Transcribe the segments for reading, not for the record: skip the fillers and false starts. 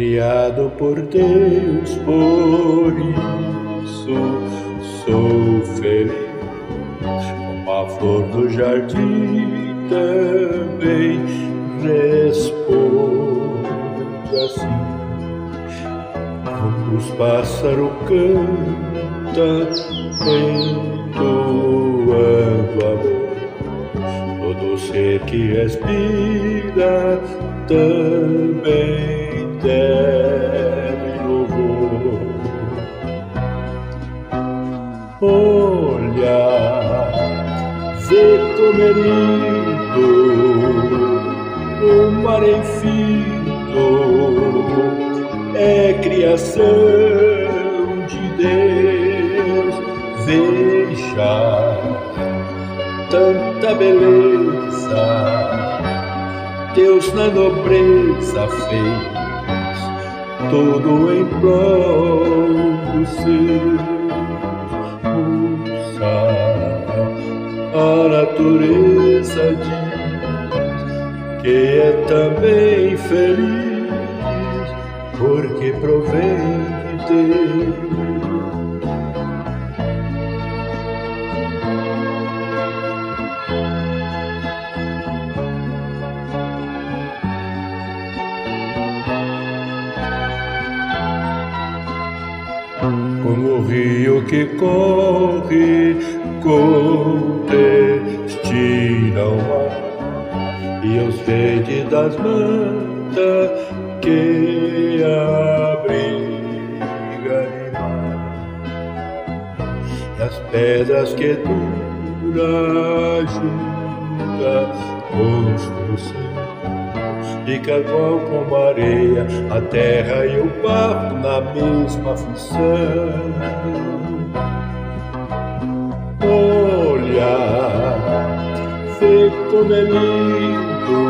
criado por Deus, por isso sou feliz. Como a flor do jardim também responde assim. Os pássaros cantam entoando amor. Todo ser que respira também deve louvor. Olha, vê como é lindo o mar infinito, é criação de Deus. Veja tanta beleza, Deus na nobreza fez tudo em prol dos seus. A natureza diz que é também feliz, porque provém de Deus. Como o rio que corre com destino ao mar, e os verdes das mantas que abriga animais, e as pedras que dura junta construção, de carvão como areia, a terra e o barro na mesma função. Olha, vê como é lindo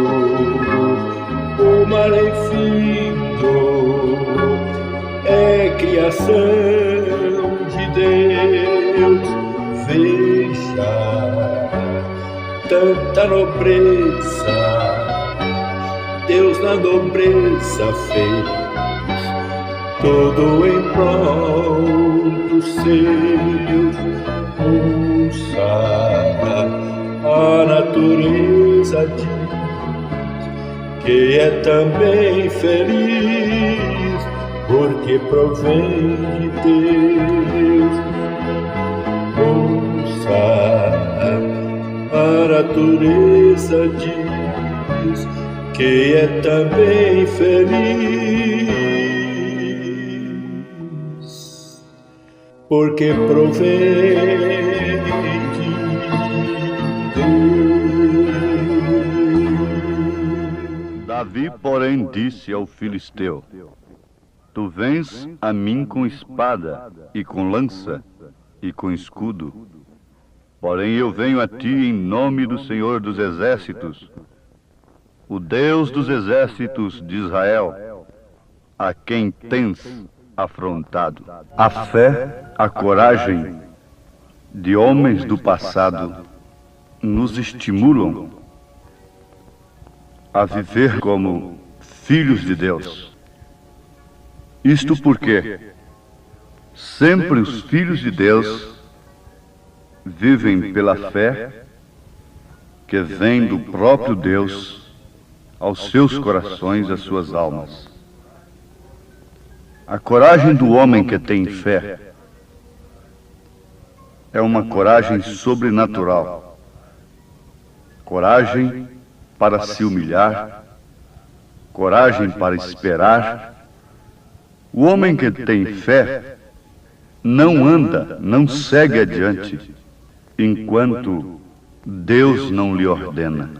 o mar infinito, é criação de Deus. Veja tanta nobreza, Deus na nobreza fez tudo em prol dos seus. Ouça, a natureza diz que é também feliz, porque provém de Deus. Ouça, a natureza diz que é também feliz, porque provém de Deus. Davi, porém, disse ao filisteu: Tu vens a mim com espada, e com lança, e com escudo. Porém eu venho a ti em nome do Senhor dos Exércitos, o Deus dos exércitos de Israel, a quem tens afrontado. A fé, a coragem de homens do passado nos estimulam a viver como filhos de Deus. Isto porque sempre os filhos de Deus vivem pela fé que vem do próprio Deus aos seus corações e às suas almas. A coragem do homem que tem fé é uma coragem sobrenatural. Coragem para se humilhar, coragem para esperar. O homem que tem fé não anda, não segue adiante, enquanto Deus não lhe ordena.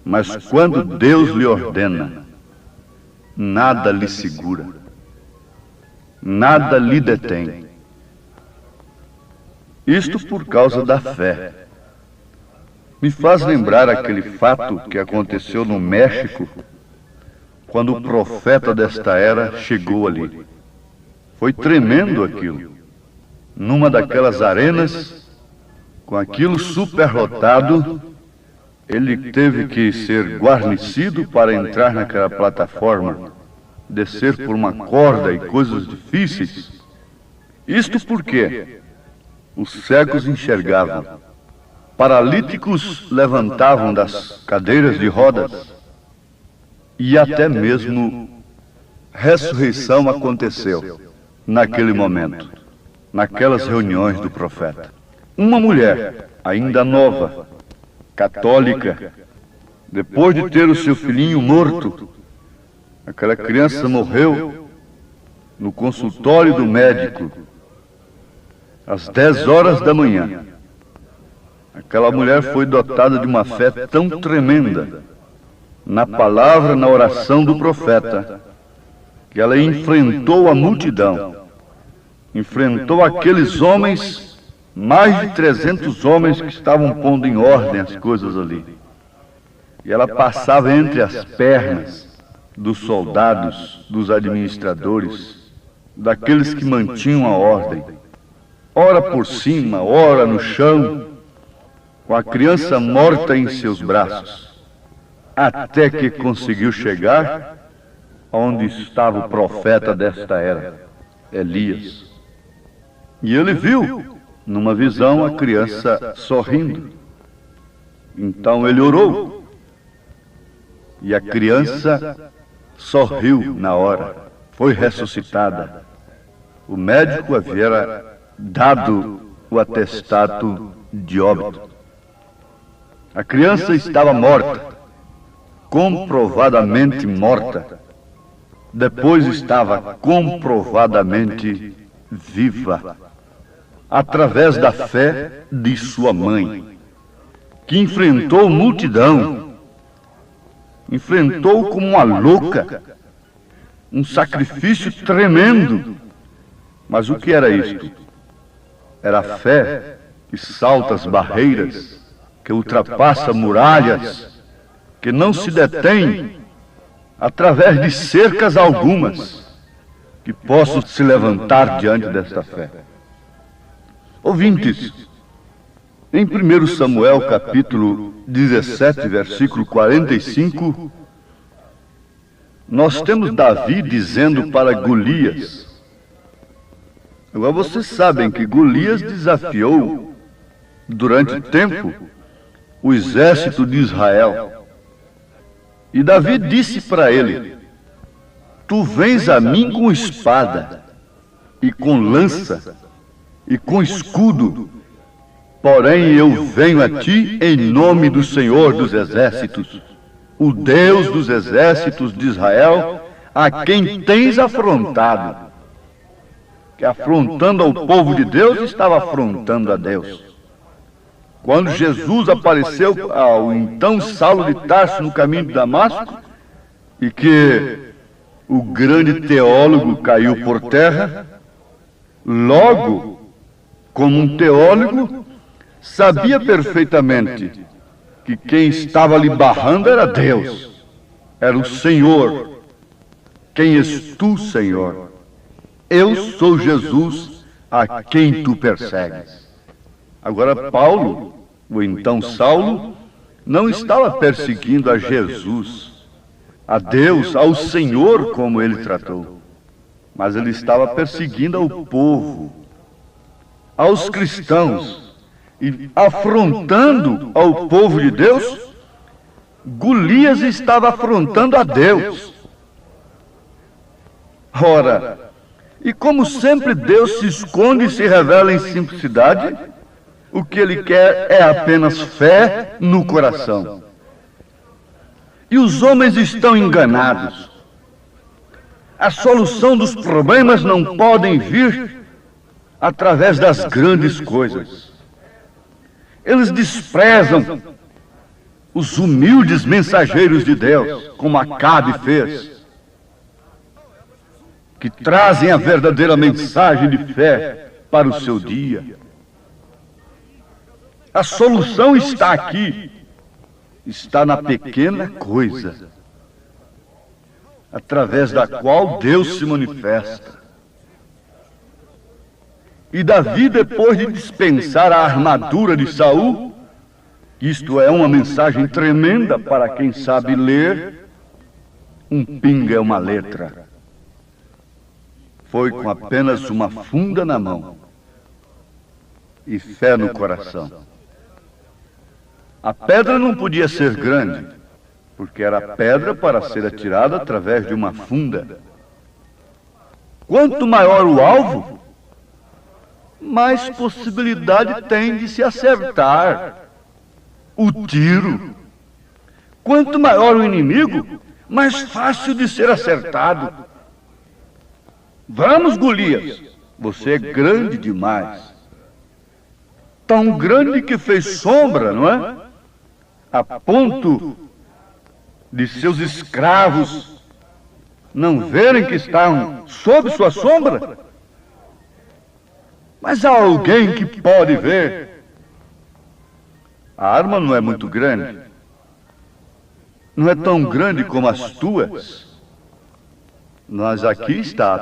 Mas quando Deus lhe ordena, nada lhe segura, nada lhe detém. Isto por causa da fé. Me faz lembrar aquele fato que aconteceu no México, quando o profeta desta era chegou ali. Foi tremendo aquilo. Numa daquelas arenas, com aquilo superlotado, ele teve que ser guarnecido para entrar naquela plataforma descer por uma corda e coisas difíceis. Isto porque os cegos enxergavam, paralíticos levantavam das cadeiras de rodas, e até mesmo ressurreição aconteceu naquele momento, naquelas reuniões do profeta. Uma mulher, ainda nova, católica, depois de ter o seu filhinho morto, aquela criança morreu no consultório do médico, às 10 horas da manhã. Aquela mulher foi dotada de uma fé tão tremenda na palavra, na oração do profeta, que ela enfrentou a multidão, enfrentou aqueles homens, mais de 300 homens que estavam pondo em ordem as coisas ali. E ela passava entre as pernas dos soldados, dos administradores, daqueles que mantinham a ordem, ora por cima, ora no chão, com a criança morta em seus braços, até que conseguiu chegar onde estava o profeta desta era, Elias. E ele viu, numa visão, a criança sorrindo. Então ele orou, e a criança sorriu na hora, foi ressuscitada. O médico havia dado o atestado de óbito. A criança estava morta, comprovadamente morta. Depois estava comprovadamente viva, através da fé de sua mãe, que enfrentou multidão, enfrentou como uma louca, um sacrifício tremendo. Mas o que era isto? Era a fé que salta as barreiras, que ultrapassa muralhas, que não se detém através de cercas algumas, que possam se levantar diante desta fé. Ouvintes, em 1 Samuel capítulo 17, versículo 45, nós temos Davi dizendo para Golias. Agora vocês sabem que Golias desafiou durante tempo o exército de Israel. E Davi disse para ele: tu vens a mim com espada, e com lança, e com escudo, porém eu venho a ti em nome do Senhor dos Exércitos, o Deus dos exércitos de Israel, a quem tens afrontado. Que afrontando ao povo de Deus, estava afrontando a Deus. Quando Jesus apareceu ao então Saulo de Tarso no caminho de Damasco, e que o grande teólogo caiu por terra, logo, como um teólogo, sabia perfeitamente que quem estava lhe barrando era Deus, era o Senhor. Quem és tu, Senhor? Eu sou Jesus, a quem tu persegues. Agora Paulo, o então Saulo, não estava perseguindo a Jesus, a Deus, ao Senhor, como ele tratou, mas ele estava perseguindo ao povo, aos cristãos, e afrontando ao povo de Deus. Golias estava afrontando a Deus. Ora, e como sempre Deus se esconde e se revela em simplicidade, o que Ele quer é apenas fé no coração. E os homens estão enganados. A solução dos problemas não podem vir através das grandes coisas. Eles desprezam os humildes mensageiros de Deus, como Acabe fez, que trazem a verdadeira mensagem de fé para o seu dia. A solução está aqui, está na pequena coisa, através da qual Deus se manifesta. E Davi, depois de dispensar a armadura de Saul, isto é uma mensagem tremenda para quem sabe ler, um pingo é uma letra. foi com apenas uma funda na mão e fé no coração. A pedra não podia ser grande, porque era pedra para ser atirada através de uma funda. Quanto maior o alvo, mais possibilidade tem de se acertar o tiro. Quanto maior o inimigo, mais fácil de ser acertado. Vamos, Golias, você é grande demais. Tão grande que fez sombra, não é? A ponto de seus escravos não verem que estão sob sua sombra. Mas há alguém que pode ver. A arma não é muito grande. Não é tão grande como as tuas. Mas aqui está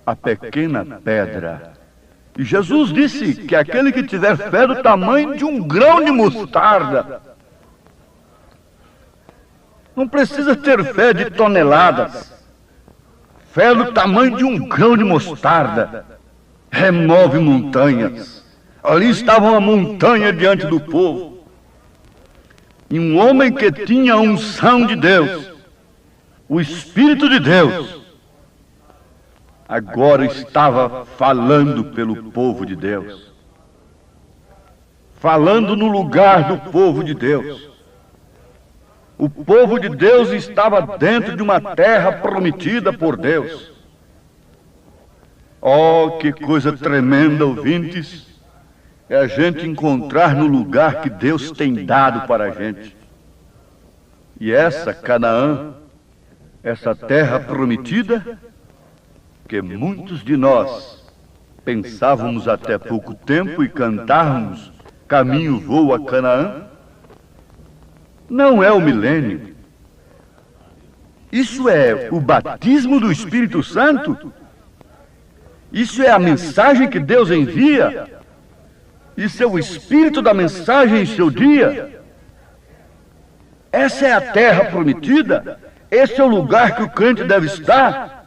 a pequena pedra. E Jesus disse que aquele que tiver fé do tamanho de um grão de mostarda. Não precisa ter fé de toneladas. Fé do tamanho de um grão de mostarda remove montanhas. Ali estava uma montanha diante do povo. E um homem que tinha a unção de Deus, o Espírito de Deus, agora estava falando pelo povo de Deus. Falando no lugar do povo de Deus. O povo de Deus estava dentro de uma terra prometida por Deus. Oh, que coisa tremenda, ouvintes, é a gente encontrar no lugar que Deus tem dado para a gente. E essa Canaã, essa terra prometida, que muitos de nós pensávamos até pouco tempo e cantávamos Caminho Vou a Canaã, não é o milênio. Isso é o batismo do Espírito Santo. Isso é a mensagem que Deus envia. Isso é o espírito da mensagem em seu dia. Essa é a terra prometida. Esse é o lugar que o crente deve estar.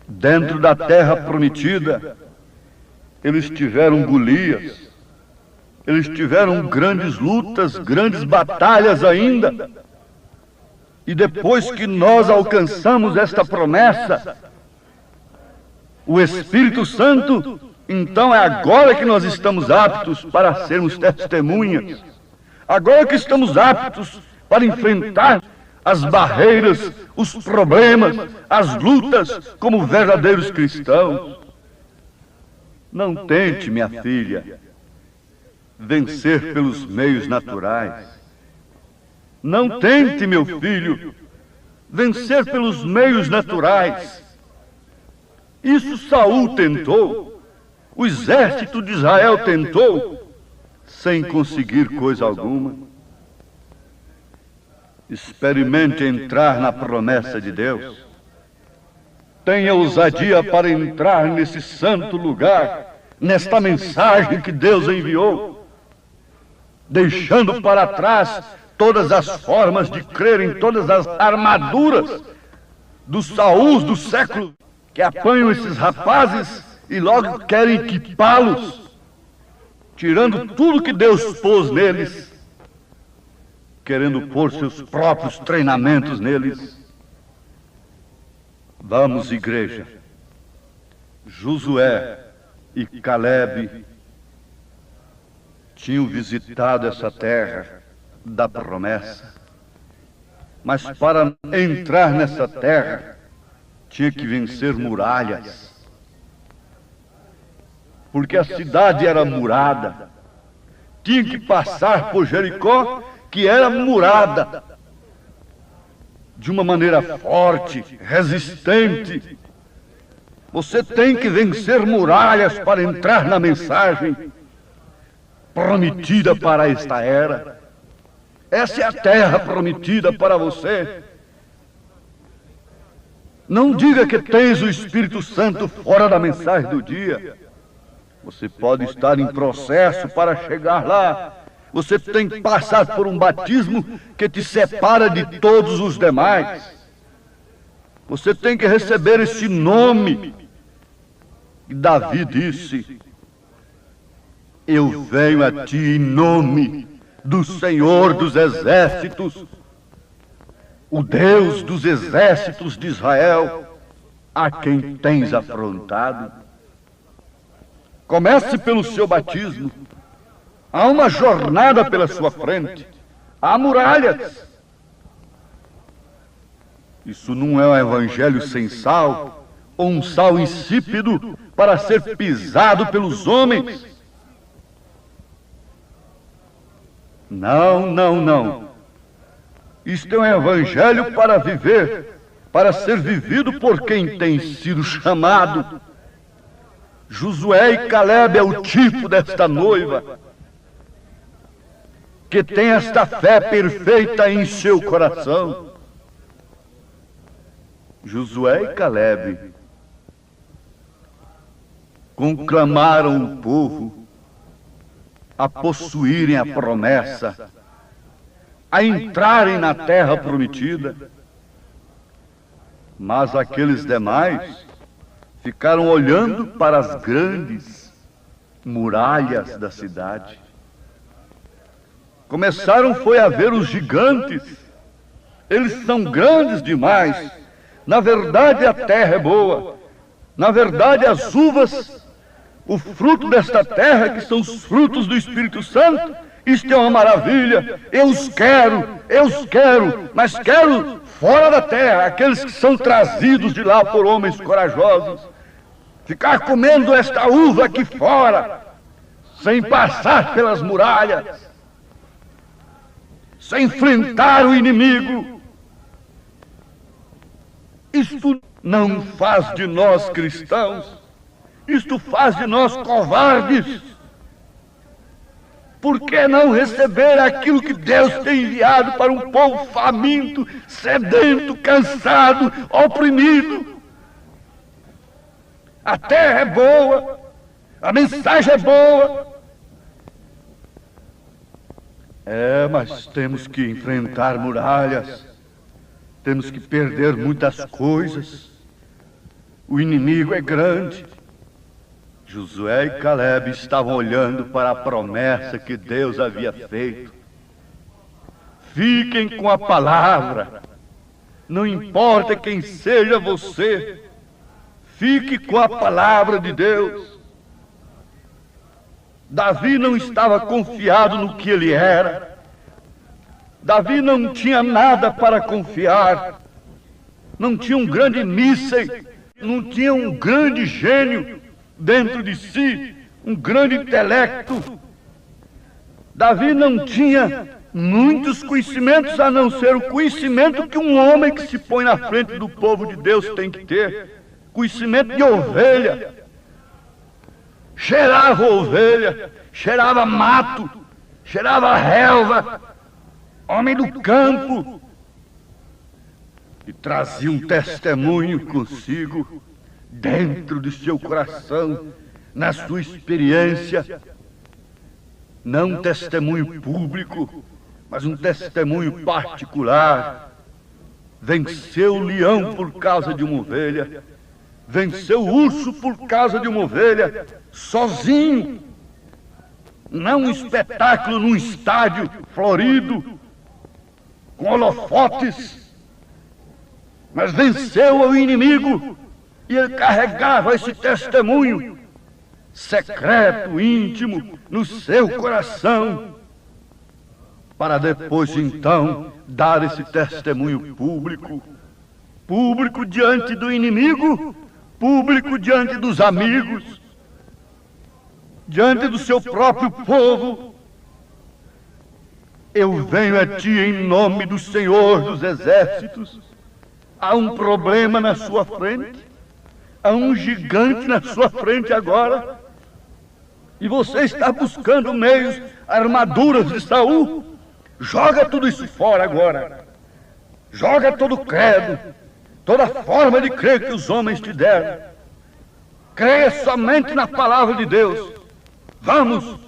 Dentro da terra prometida, eles tiveram Golias. Eles tiveram grandes lutas, grandes batalhas ainda. E depois que nós alcançamos esta promessa, o Espírito Santo, então é agora que nós estamos aptos para sermos testemunhas. Agora que estamos aptos para enfrentar as barreiras, os problemas, as lutas como verdadeiros cristãos. Não tente, minha filha, vencer pelos meios naturais. Não tente, meu filho, vencer pelos meios naturais. Isso Saul tentou, o exército de Israel tentou, sem conseguir coisa alguma. Experimente entrar na promessa de Deus. Tenha ousadia para entrar nesse santo lugar, nesta mensagem que Deus enviou, deixando para trás todas as formas de crer em todas as armaduras dos Saúls do século, que apanham esses rapazes e logo querem equipá-los, tirando tudo que Deus pôs neles, querendo pôr seus próprios treinamentos neles. Vamos, igreja. Josué e Calebe tinham visitado essa terra da promessa, mas para entrar nessa terra tinha que vencer muralhas, porque a cidade era murada. Tinha que passar por Jericó, que era murada, de uma maneira forte, resistente. Você tem que vencer muralhas para entrar na mensagem prometida para esta era. Essa é a terra prometida para você. Não diga que tens o Espírito Santo fora da mensagem do dia. Você pode estar em processo para chegar lá. Você tem que passar por um batismo que te separa de todos os demais. Você tem que receber esse nome. E Davi disse: eu venho a ti em nome do Senhor dos Exércitos, o Deus dos exércitos de Israel, a quem tens afrontado. Comece pelo seu batismo. Há uma jornada pela sua frente. Há muralhas. Isso não é um evangelho sem sal, ou um sal insípido para ser pisado pelos homens. Não, não, não. Isto é um evangelho para viver, para ser vivido por quem tem sido chamado. Josué e Calebe é o tipo desta noiva, que tem esta fé perfeita em seu coração. Josué e Calebe conclamaram o povo a possuírem a promessa, a entrarem na terra prometida. Mas aqueles demais ficaram olhando para as grandes muralhas da cidade. Começaram foi a ver os gigantes. Eles são grandes demais. Na verdade a terra é boa. Na verdade as uvas, o fruto desta terra, que são os frutos do Espírito Santo, isto é uma maravilha. Eu os quero, mas quero fora da terra, aqueles que são trazidos de lá por homens corajosos. Ficar comendo esta uva aqui fora, sem passar pelas muralhas, sem enfrentar o inimigo. Isto não faz de nós cristãos, isto faz de nós covardes. Por que não receber aquilo que Deus tem enviado para um povo faminto, sedento, cansado, oprimido? A terra é boa, a mensagem é boa. Mas temos que enfrentar muralhas, temos que perder muitas coisas. O inimigo é grande. Josué e Calebe estavam olhando para a promessa que Deus havia feito. Fiquem com a palavra. Não importa quem seja você, fique com a palavra de Deus. Davi não estava confiado no que ele era. Davi não tinha nada para confiar. Não tinha um grande míssil, não tinha um grande gênio dentro de si, um grande intelecto. Davi não tinha muitos conhecimentos, a não ser o conhecimento que um homem que se põe na frente do povo de Deus tem que ter. Conhecimento de ovelha. Cheirava ovelha, cheirava mato, cheirava relva, homem do campo. E trazia um testemunho consigo, dentro de seu coração, na sua experiência. Não um testemunho público, mas um testemunho particular. Venceu o leão por causa de uma ovelha. Venceu o urso por causa de uma ovelha, sozinho. Não um espetáculo num estádio florido, com holofotes, mas venceu o inimigo. E ele carregava esse testemunho secreto, íntimo, no seu coração, para depois então dar esse testemunho público. Público diante do inimigo, público diante dos amigos, diante do seu próprio povo. Eu venho a ti em nome do Senhor dos Exércitos. Há um problema na sua frente, há um gigante na sua frente agora, e você está buscando meios, armaduras de Saul. Joga tudo isso fora agora. Joga todo o credo, toda forma de crer que os homens te deram. Creia somente na palavra de Deus. Vamos,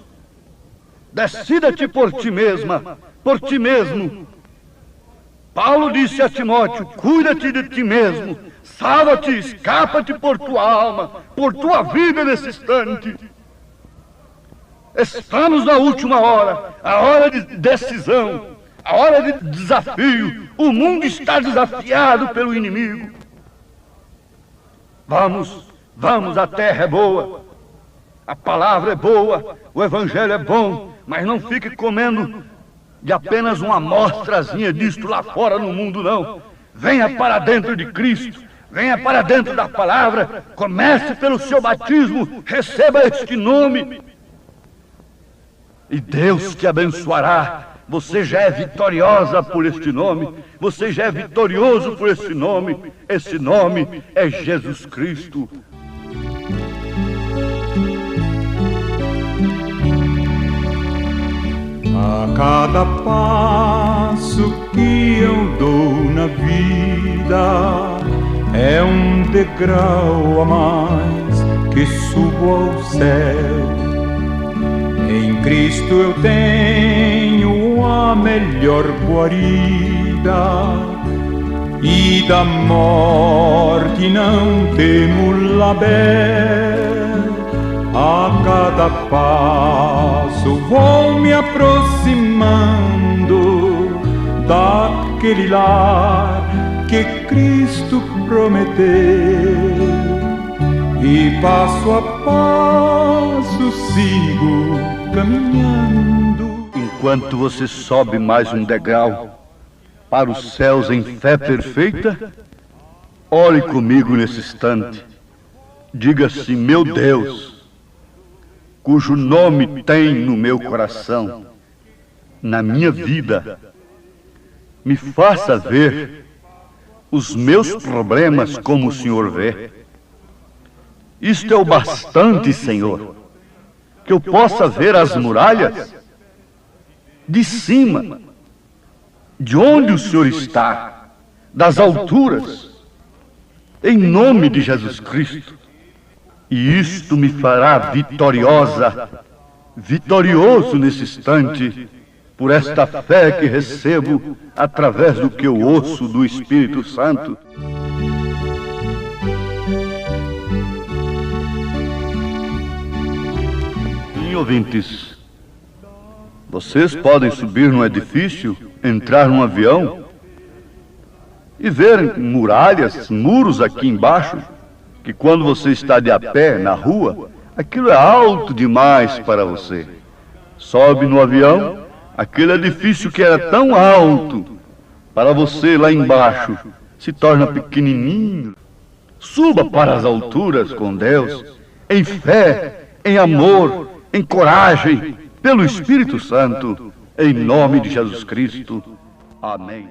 decida-te por ti mesma, por ti mesmo, Paulo disse a Timóteo: cuida-te de ti mesmo, salva-te, escapa-te por tua alma, por tua vida nesse instante. Estamos na última hora, a hora de decisão, a hora de desafio. O mundo está desafiado pelo inimigo. Vamos, a terra é boa, a palavra é boa, o evangelho é bom, mas não fique comendo de apenas uma amostrazinha disto lá fora no mundo, não. Venha para dentro de Cristo, venha para dentro da palavra, comece pelo seu batismo, receba este nome. E Deus te abençoará. Você já é vitoriosa por este nome. Você já é vitorioso por este nome. Esse nome é Jesus Cristo. A cada passo que eu dou na vida é um degrau a mais que subo ao céu. Em Cristo eu tenho a melhor guarida e da morte não temo labé. A cada passo vou me aproximando daquele lar que Cristo prometeu. E passo a passo sigo caminhando. Enquanto você sobe mais um degrau para os céus em fé perfeita, ore comigo nesse instante. Diga-se: meu Deus, cujo nome tem no meu coração, na minha vida, me faça ver os meus problemas como o Senhor vê. Isto é o bastante, Senhor, que eu possa ver as muralhas de cima, de onde o Senhor está, das alturas, em nome de Jesus Cristo. E isto me fará vitorioso nesse instante, por esta fé que recebo através do que eu ouço do Espírito Santo. Sim, ouvintes, vocês podem subir num edifício, entrar num avião e ver muralhas, muros aqui embaixo, que quando você está de a pé na rua, aquilo é alto demais para você. Sobe no avião, aquele edifício que era tão alto para você lá embaixo se torna pequenininho. Suba para as alturas com Deus, em fé, em amor, em coragem, pelo Espírito Santo, em nome de Jesus Cristo. Amém.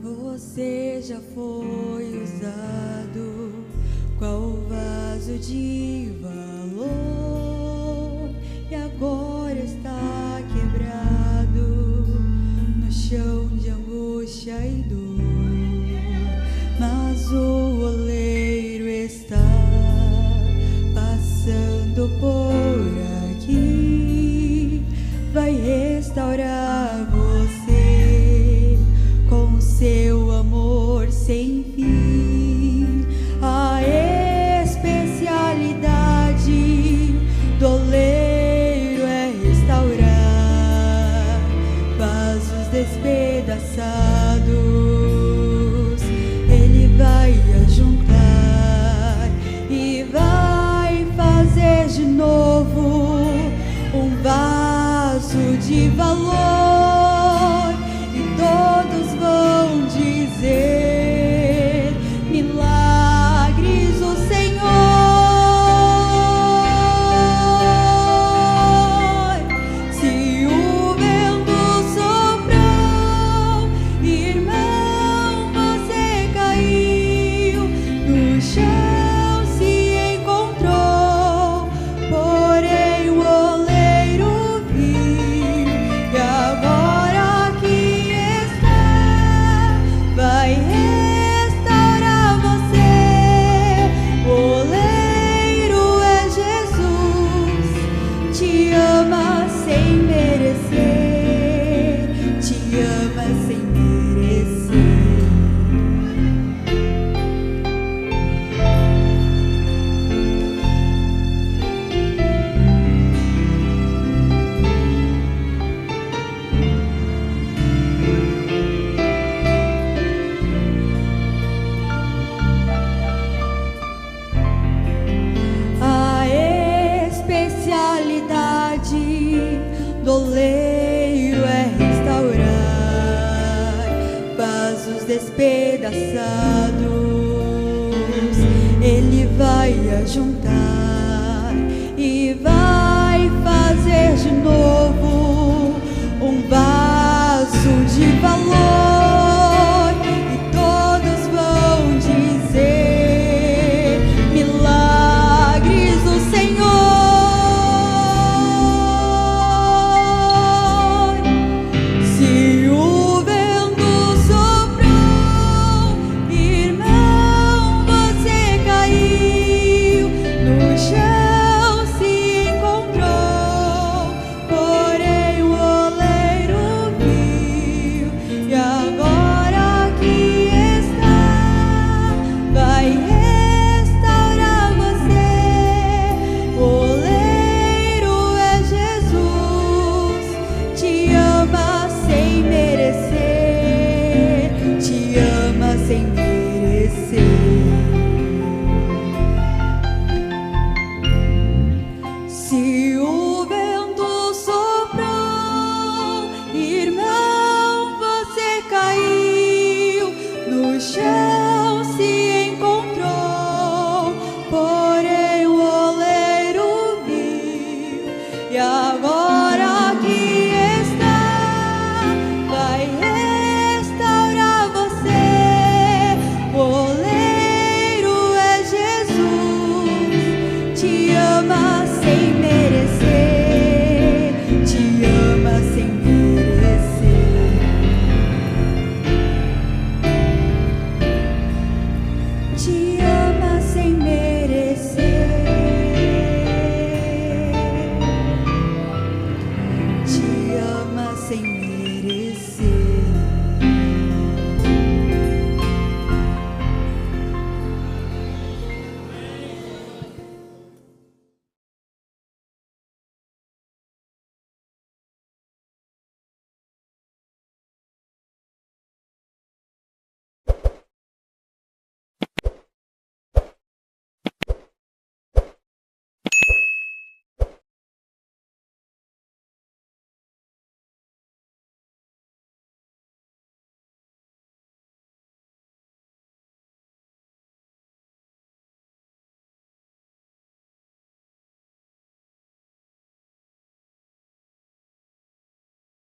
Você já foi usado qual vaso de valor e agora está quebrado no chão de angústia e dor. Mas o oleiro está passando por aqui, vai restaurar você com seu amor sem fim. A especialidade do oleiro é restaurar vasos despedaçados. Ele vai ajuntar e vai fazer de novo um vaso de valor, e todos vão dizer: milagres o Senhor. Se o vento soprou, irmão, você caiu no chão, se encontrou, oleiro é restaurar vasos despedaçados. Ele vai ajuntar e vai fazer de novo um vaso de valor.